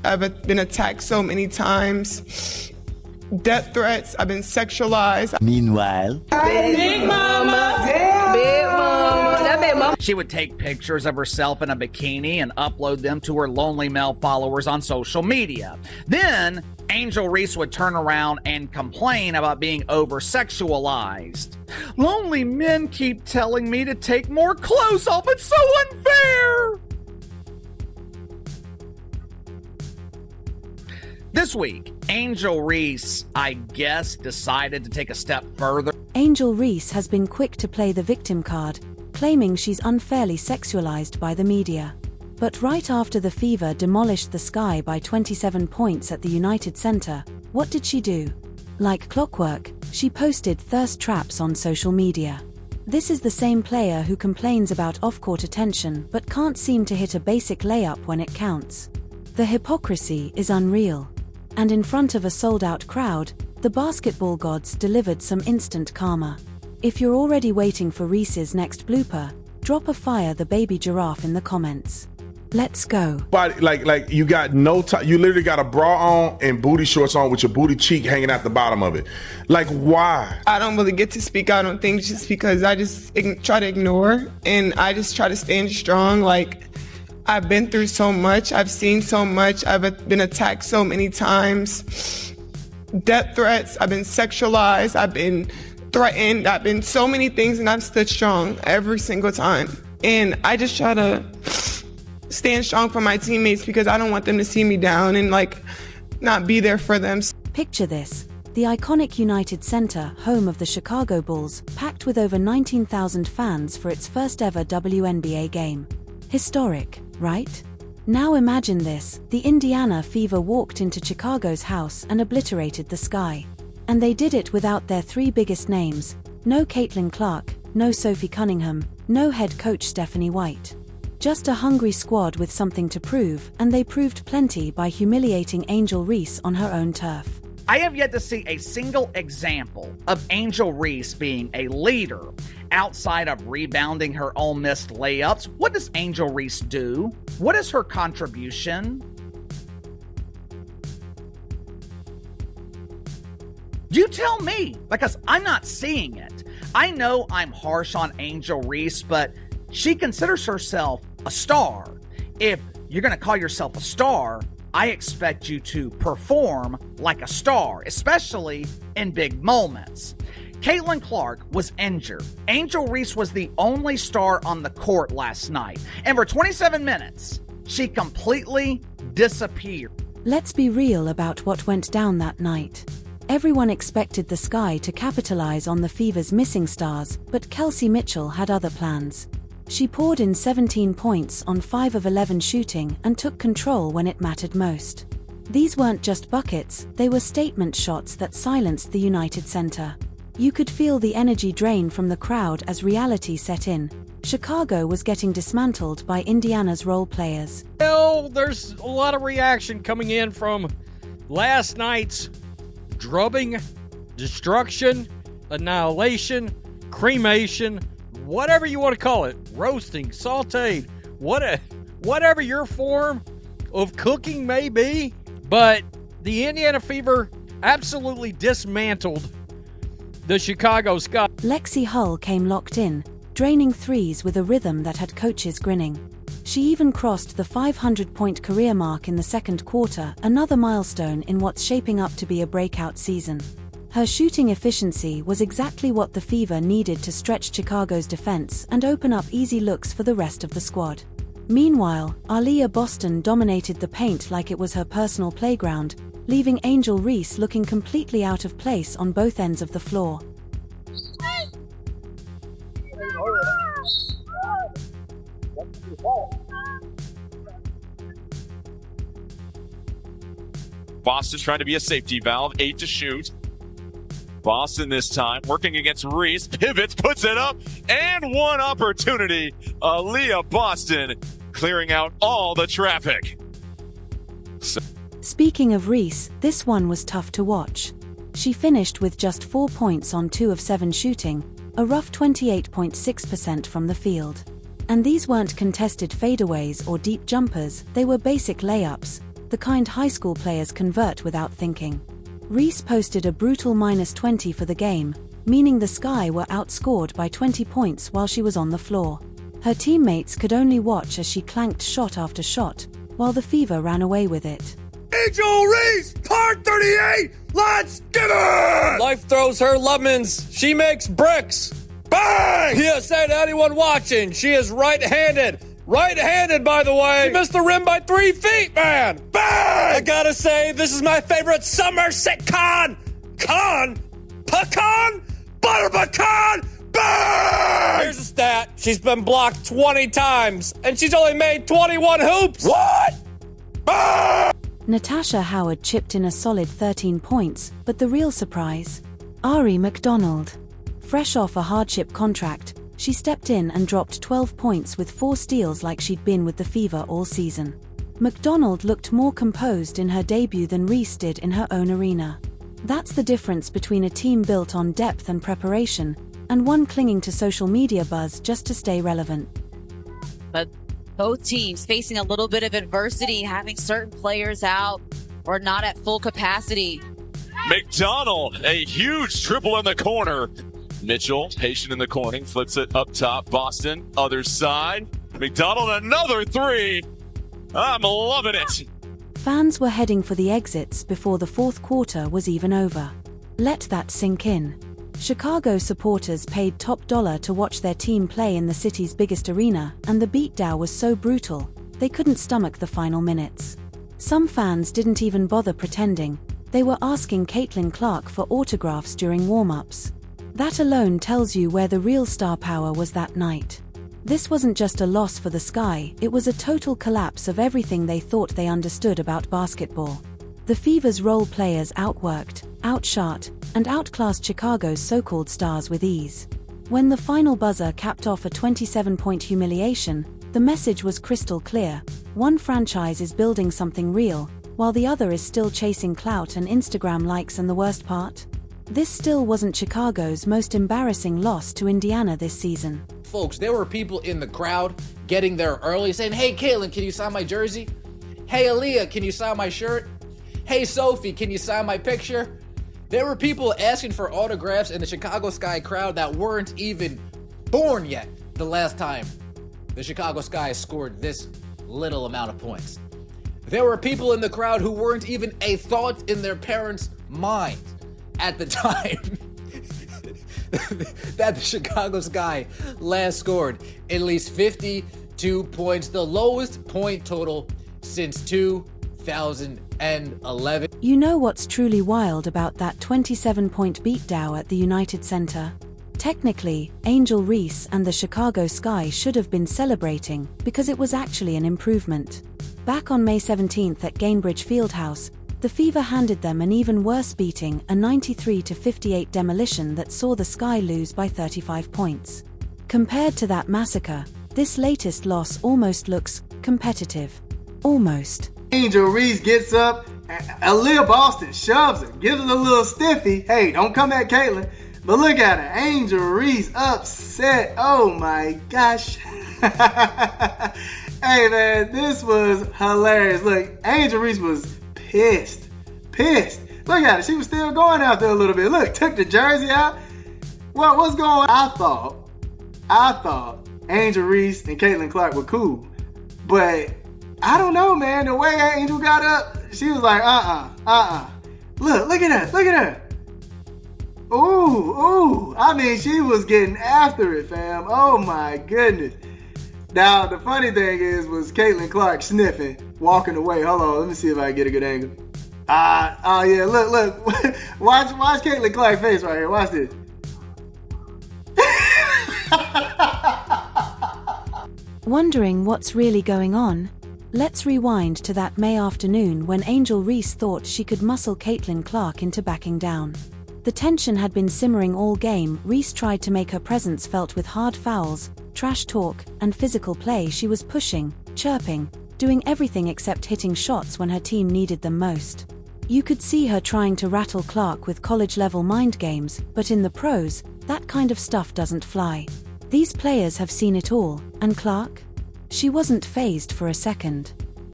I've been attacked so many times. Death threats, I've been sexualized. Meanwhile, Big Mama, Big Mama, that Big Mama. She would take pictures of herself in a bikini and upload them to her lonely male followers on social media. Then, Angel Reese would turn around and complain about being over-sexualized. Lonely men keep telling me to take more clothes off. It's so unfair! This week, Angel Reese, I guess, decided to take a step further. Angel Reese has been quick to play the victim card, claiming she's unfairly sexualized by the media. But right after the Fever demolished the Sky by 27 points at the United Center, what did she do? Like clockwork, she posted thirst traps on social media. This is the same player who complains about off-court attention but can't seem to hit a basic layup when it counts. The hypocrisy is unreal. And in front of a sold-out crowd, the basketball gods delivered some instant karma. If you're already waiting for Reese's next blooper, drop a fire the baby giraffe in the comments. Let's go. But like you got no time. You literally got a bra on and booty shorts on with your booty cheek hanging out the bottom of it. Like, why? I don't really get to speak out on things just because I just try to ignore, and I just try to stand strong. Like, I've been through so much. I've seen so much. I've been attacked so many times. Death threats. I've been sexualized. I've been threatened. I've been so many things, and I've stood strong every single time. And I just try to stand strong for my teammates because I don't want them to see me down and not be there for them. Picture this. The iconic United Center, home of the Chicago Bulls, packed with over 19,000 fans for its first ever WNBA game. Historic, right? Now imagine this, the Indiana Fever walked into Chicago's house and obliterated the Sky. And they did it without their three biggest names. No Caitlin Clark, no Sophie Cunningham, no head coach Stephanie White. Just a hungry squad with something to prove, and they proved plenty by humiliating Angel Reese on her own turf. I have yet to see a single example of Angel Reese being a leader. Outside of rebounding her own missed layups, what does Angel Reese do? What is her contribution? You tell me, because I'm not seeing it. I know I'm harsh on Angel Reese, but she considers herself a star. If you're going to call yourself a star, I expect you to perform like a star, especially in big moments. Caitlin Clark was injured. Angel Reese was the only star on the court last night. And for 27 minutes, she completely disappeared. Let's be real about what went down that night. Everyone expected the Sky to capitalize on the Fever's missing stars, but Kelsey Mitchell had other plans. She poured in 17 points on 5 of 11 shooting and took control when it mattered most. These weren't just buckets, they were statement shots that silenced the United Center. You could feel the energy drain from the crowd as reality set in. Chicago was getting dismantled by Indiana's role players. Well, there's a lot of reaction coming in from last night's drubbing, destruction, annihilation, cremation, whatever you want to call it, roasting, sauteed, whatever your form of cooking may be. But the Indiana Fever absolutely dismantled the Chicago Sky. Lexi Hull came locked in, draining threes with a rhythm that had coaches grinning. She even crossed the 500-point career mark in the second quarter, another milestone in what's shaping up to be a breakout season. Her shooting efficiency was exactly what the Fever needed to stretch Chicago's defense and open up easy looks for the rest of the squad. Meanwhile, Aaliyah Boston dominated the paint like it was her personal playground, leaving Angel Reese looking completely out of place on both ends of the floor. Boston trying to be a safety valve, 8 to shoot. Boston this time working against Reese, pivots, puts it up, and one opportunity. Aaliyah Boston clearing out all the traffic. Speaking of Reese, this one was tough to watch. She finished with just 4 points on 2 of 7 shooting, a rough 28.6% from the field. And these weren't contested fadeaways or deep jumpers, they were basic layups. the kind high school players convert without thinking. Reese posted a brutal -20 for the game, meaning the Sky were outscored by 20 points while she was on the floor. Her teammates could only watch as she clanked shot after shot, while the Fever ran away with it. Angel Reese, part 38, let's get it! Life throws her lemons, she makes bricks. Bang! PSA to anyone watching, she is right-handed. Right-handed, by the way. She missed the rim by 3 feet, man. Bang! I gotta say, this is my favorite summer sitcom. Pecan? Butter pecan! Bang! Here's a stat. She's been blocked 20 times, and she's only made 21 hoops. What? Bang! Natasha Howard chipped in a solid 13 points, but the real surprise? Ari McDonald. Fresh off a hardship contract, she stepped in and dropped 12 points with 4 steals like she'd been with the Fever all season. McDonald looked more composed in her debut than Reese did in her own arena. That's the difference between a team built on depth and preparation, and one clinging to social media buzz just to stay relevant. But both teams facing a little bit of adversity, having certain players out or not at full capacity. McDonald, a huge triple in the corner. Mitchell, patient in the corner, flips it up top. Boston, other side. McDonald, another 3. I'm loving it. Fans were heading for the exits before the fourth quarter was even over. Let that sink in. Chicago supporters paid top dollar to watch their team play in the city's biggest arena, and the beatdown was so brutal, they couldn't stomach the final minutes. Some fans didn't even bother pretending. They were asking Caitlin Clark for autographs during warm-ups. That alone tells you where the real star power was that night. This wasn't just a loss for the Sky, it was a total collapse of everything they thought they understood about basketball. The Fever's role players outworked, outshot, and outclassed Chicago's so-called stars with ease. When the final buzzer capped off a 27-point humiliation, the message was crystal clear. One franchise is building something real, while the other is still chasing clout and Instagram likes, and the worst part? This still wasn't Chicago's most embarrassing loss to Indiana this season. Folks, there were people in the crowd getting there early saying, "Hey Caitlin, can you sign my jersey? Hey Aaliyah, can you sign my shirt? Hey Sophie, can you sign my picture?" There were people asking for autographs in the Chicago Sky crowd that weren't even born yet the last time the Chicago Sky scored this little amount of points. There were people in the crowd who weren't even a thought in their parents' mind at the time that the Chicago Sky last scored at least 52 points, the lowest point total since 2011. You know what's truly wild about that 27-point beatdown at the United Center? Technically, Angel Reese and the Chicago Sky should have been celebrating because it was actually an improvement. Back on May 17th at Gainbridge Fieldhouse, the Fever handed them an even worse beating, a 93-58 demolition that saw the Sky lose by 35 points. Compared to that massacre, this latest loss almost looks competitive. Almost. Angel Reese gets up, Aaliyah Boston shoves her, gives her a little stiffy. Hey, don't come at Caitlin. But look at her, Angel Reese upset. Oh my gosh. Hey man, this was hilarious. Look, Angel Reese was pissed. Look at her, she was still going out there a little bit. Look, took the jersey out. What's going on? I thought Angel Reese and Caitlin Clark were cool. But I don't know, man. The way Angel got up, she was like, Look at her. Ooh. I mean, she was getting after it, fam. Oh my goodness. Now, the funny thing was Caitlin Clark sniffing, walking away. Hold on, let me see if I can get a good angle. Yeah, look. watch Caitlin Clark's face right here. Watch this. Wondering what's really going on? Let's rewind to that May afternoon when Angel Reese thought she could muscle Caitlin Clark into backing down. The tension had been simmering all game. Reese tried to make her presence felt with hard fouls, trash talk, and physical play. She was pushing, chirping, doing everything except hitting shots when her team needed them most. You could see her trying to rattle Clark with college-level mind games, but in the pros, that kind of stuff doesn't fly. These players have seen it all, and Clark? She wasn't fazed for a second.